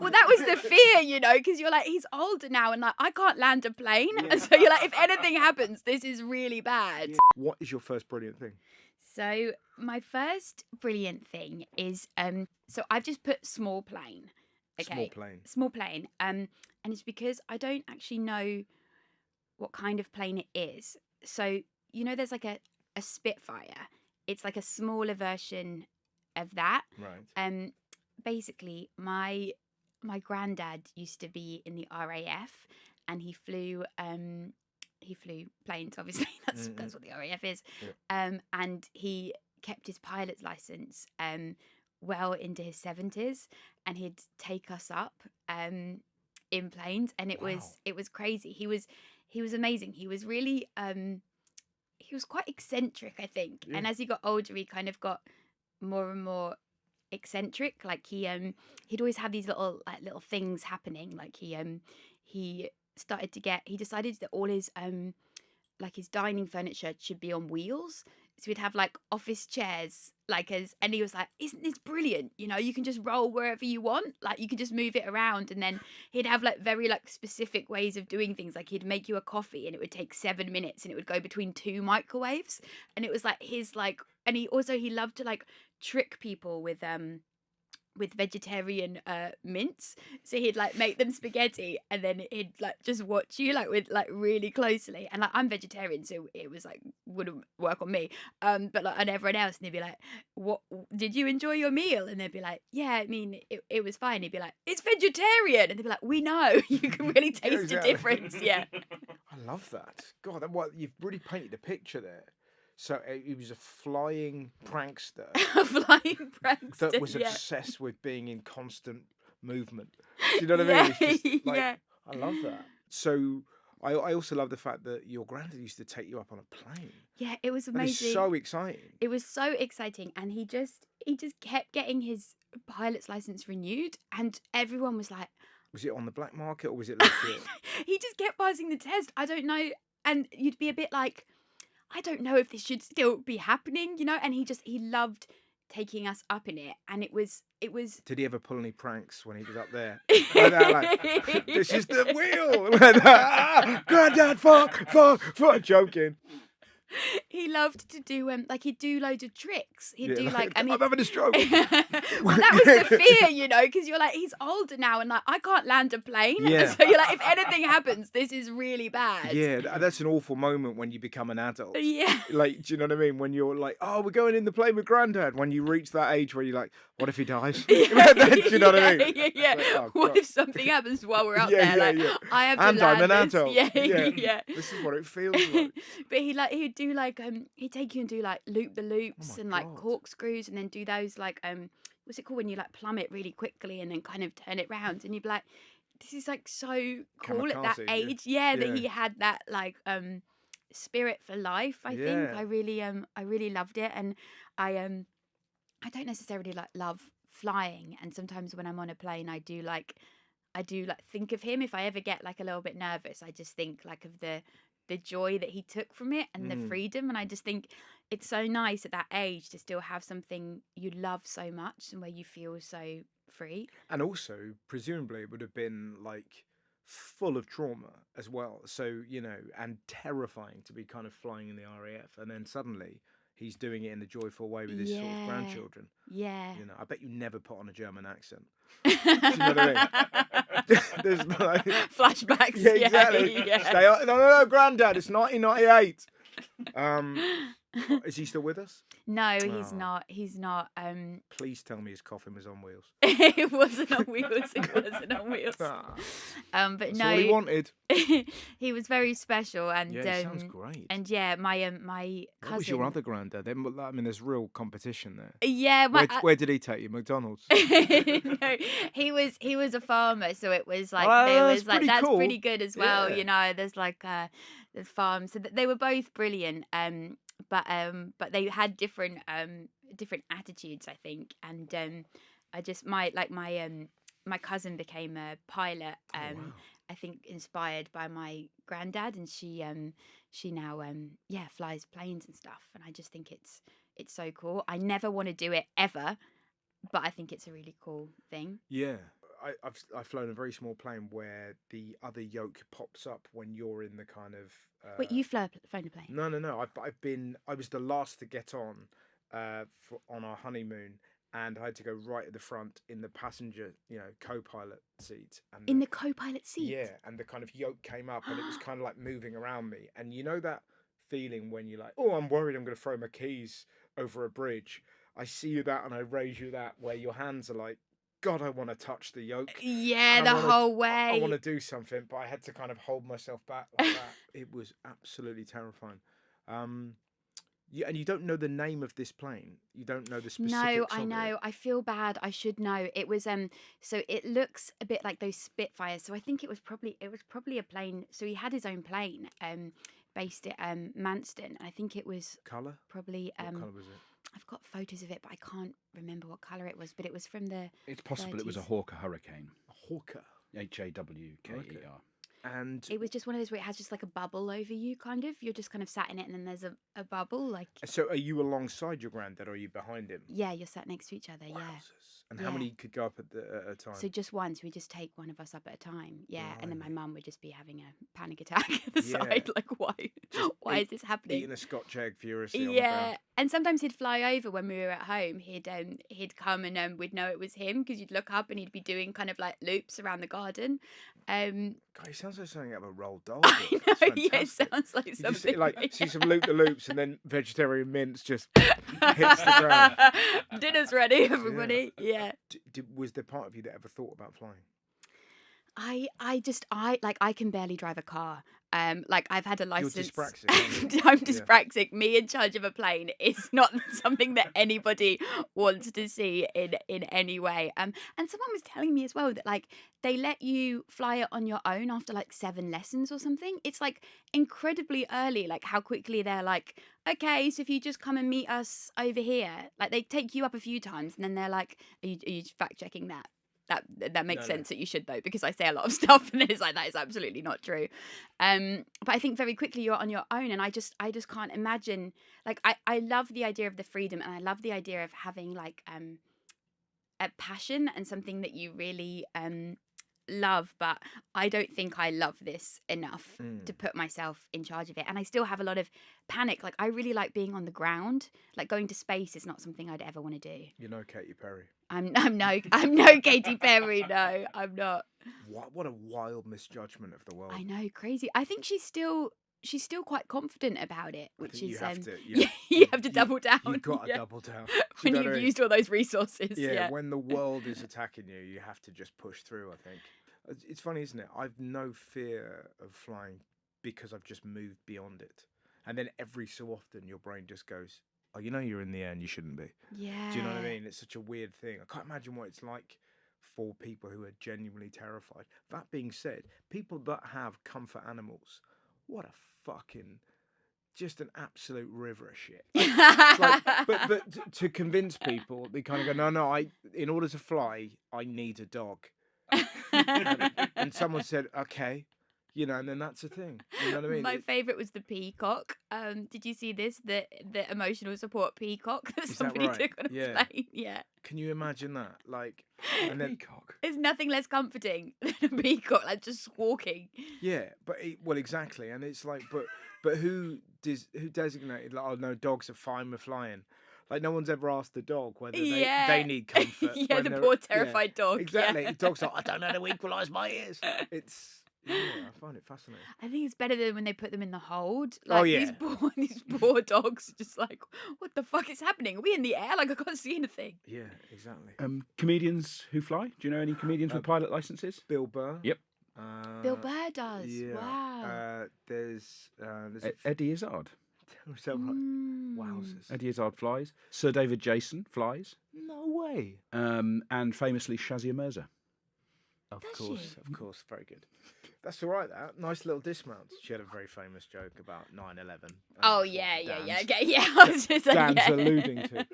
Well, that was the fear, because you're like, he's older now and like, I can't land a plane. And so you're like, if anything happens, this is really bad. Yeah. What is your first brilliant thing? So my first brilliant thing is, so I've just put small plane. Okay. Small plane. And it's because I don't actually know what kind of plane it is. So, there's like a Spitfire. It's like a smaller version of that. Right. Basically, my granddad used to be in the RAF, and he flew planes. Obviously, that's what the RAF is. Yeah. And he kept his pilot's license well into his 70s, and he'd take us up in planes, and it was crazy. He was amazing. He was really he was quite eccentric, I think. Yeah. And as he got older, he kind of got more and more eccentric. Like he'd always have these little things happening. Like he decided that all his his dining furniture should be on wheels. So we'd have like office chairs, and he was like, "Isn't this brilliant? You can just roll wherever you want. Like you can just move it around." And then he'd have like very specific ways of doing things. Like he'd make you a coffee and it would take 7 minutes and it would go between 2 microwaves. And it was like and he loved to like trick people with vegetarian mince. So he'd like make them spaghetti and then he'd like just watch you with really closely. And I'm vegetarian, so it was wouldn't work on me, but on everyone else. And they'd be like, "What did you enjoy your meal?" And they'd be like, "Yeah, I mean it was fine." He'd be like, "It's vegetarian." And they'd be like, "We know." You can really taste the difference. Yeah. I love that. God, you've really painted a picture there. So he was a flying prankster. A flying prankster that was obsessed with being in constant movement. Do you know what I mean? It's just, I love that. So I also love the fact that your granddad used to take you up on a plane. Yeah, it was amazing. It's so exciting. It was so exciting, and he just kept getting his pilot's license renewed, and everyone was like, was it on the black market or was it legit? He just kept passing the test. I don't know, and you'd be a bit like, I don't know if this should still be happening, and he loved taking us up in it, and it was Did he ever pull any pranks when he was up there? This is the wheel. Granddad, fuck, joking. He loved to do he'd do loads of tricks. He'd do I'm having a stroke. Well, that was the fear, because you're like, he's older now and like, I can't land a plane. Yeah. So you're like, if anything happens, this is really bad. Yeah, that's an awful moment when you become an adult. Yeah. Do you know what I mean? When you're like, oh, we're going in the plane with Granddad. When you reach that age where you're like, what if he dies? Do you know what I mean? Yeah. What if something happens while we're up there? I have to and land I'm an this. adult. Yeah. This is what it feels like. But he'd do he'd take you and do loop the loops and corkscrews, and then do those what's it called when you plumb it really quickly and then kind of turn it round, and you'd be like, this is so cool at that age. That he had that spirit for life. I think I really loved it, and I don't necessarily love flying, and sometimes when I'm on a plane I do think of him. If I ever get a little bit nervous, I just think of the joy that he took from it and the freedom, and I just think it's so nice at that age to still have something you love so much and where you feel so free. And also presumably it would have been full of trauma as well, so and terrifying to be kind of flying in the RAF, and then suddenly he's doing it in a joyful way with his sort of grandchildren. Yeah. I bet you never put on a German accent. Do you know what I mean? There's flashbacks. Yeah, exactly. Yeah. No, Granddad, it's 1998. Is he still with us? No, he's not. He's not. Please tell me his coffin was on wheels. It wasn't on wheels. But that's no, all he wanted. He was very special, and he sounds great. And my cousin. What was your other granddad? I mean, there's real competition there. Yeah, where did he take you? McDonald's. No, he was a farmer, so it was that's cool. Pretty good as well. Yeah. There's there's farms, so they were both brilliant. But they had different attitudes, I think, and I just my cousin became a pilot. I think inspired by my granddad, and she now flies planes and stuff, and I just think it's so cool. I never want to do it ever, but I think it's a really cool thing. Yeah. I've flown a very small plane where the other yoke pops up when you're in the kind of. Wait, you flown a plane? No. I was the last to get on, on our honeymoon, and I had to go right at the front in the passenger, co-pilot seat. And in the co-pilot seat. Yeah, and the kind of yoke came up, and it was kind of like moving around me, and you know that feeling when you're like, oh, I'm worried I'm going to throw my keys over a bridge. I see you that, and I raise you that, where your hands are like, God, I want to touch the yoke. Yeah, the whole way. I want to do something, but I had to kind of hold myself back like that. It was absolutely terrifying. Yeah, and you don't know the name of this plane. You don't know the specifics. No, I know. I feel bad. I should know. It was so it looks a bit like those Spitfires. So I think it was probably a plane. So he had his own plane, based at Manston. I think it was colour. Probably what colour was it? I've got photos of it, but I can't remember what colour it was. But it was from the. It's possible 30s. It was a Hawker Hurricane. A Hawker. Hawker. Okay. And it was just one of those where it has just like a bubble over you, kind of. You're just kind of sat in it, and then there's a bubble, like. So, are you alongside your granddad, or are you behind him? Yeah, you're sat next to each other. Wowzers. Yeah. And how many could go up at a time? So just one. So we just take one of us up at a time. Yeah, Blimey. and then my mum would just be having a panic attack at the side, like why is this happening? Eating a Scotch egg furiously. Yeah, and sometimes he'd fly over when we were at home. He'd come and we'd know it was him because you'd look up and he'd be doing kind of like loops around the garden. God, he sounds like something out of a Roald Dahl. I know, yeah, it sounds like something. You just see some loop the loops, and then vegetarian mince just hits the ground. Dinner's ready, everybody. Yeah. Was there part of you that ever thought about flying? I can barely drive a car. Like I've had a license. You're dyspraxic. I'm dyspraxic. Yeah. Me in charge of a plane is not something that anybody wants to see in any way. And someone was telling me as well that like they let you fly it on your own after like 7 lessons or something. It's like incredibly early, like how quickly they're like, okay, so if you just come and meet us over here, like they take you up a few times and then they're like, are you fact checking that? That makes sense that you should though, because I say a lot of stuff and it's like that is absolutely not true. But I think very quickly you're on your own, and I just can't imagine. Like I love the idea of the freedom, and I love the idea of having like a passion and something that you really love, but I don't think I love this enough to put myself in charge of it. And I still have a lot of panic. Like I really like being on the ground. Like going to space is not something I'd ever want to do. You know Katy Perry. I'm no Katy Perry. No, I'm not. What a wild misjudgment of the world. I know, crazy. I think she's still quite confident about it, which is you have to double down. You've got to double down when you've used all those resources. Yeah, when the world is attacking you, you have to just push through. I think it's funny, isn't it? I've no fear of flying because I've just moved beyond it, and then every so often your brain just goes, oh, you're in the air and you shouldn't be. Yeah. Do you know what I mean? It's such a weird thing. I can't imagine what it's like for people who are genuinely terrified. That being said, people that have comfort animals, what a fucking, just an absolute river of shit. But to convince people, they kind of go, no, in order to fly, I need a dog. and someone said, okay. And then that's the thing. You know what I mean? My favourite was the peacock. Did you see this? The emotional support peacock that somebody took on a plane. Yeah. Can you imagine that? Like, and then peacock. There's nothing less comforting than a peacock, like just walking. Yeah, but exactly, and it's like, but who designated? Like, oh no, dogs are fine with flying. Like no one's ever asked the dog whether they need comfort. Yeah, the poor terrified dog. Exactly. Yeah. The dog's like, I don't know how to equalise my ears. Yeah, I find it fascinating. I think it's better than when they put them in the hold. Like, these poor dogs, just like, what the fuck is happening? Are we in the air? Like, I can't see anything. Yeah, exactly. Comedians who fly? Do you know any comedians with pilot licenses? Bill Burr. Yep. Bill Burr does. Yeah. Wow. There's Eddie Izzard. Was that right? Wowzers. Eddie Izzard flies. Sir David Jason flies. No way. And famously Shazia Mirza. Of course, very good. That's all right. That nice little dismount. She had a very famous joke about 9/11. Oh yeah. Okay, yeah. I was just like, Dan's alluding to.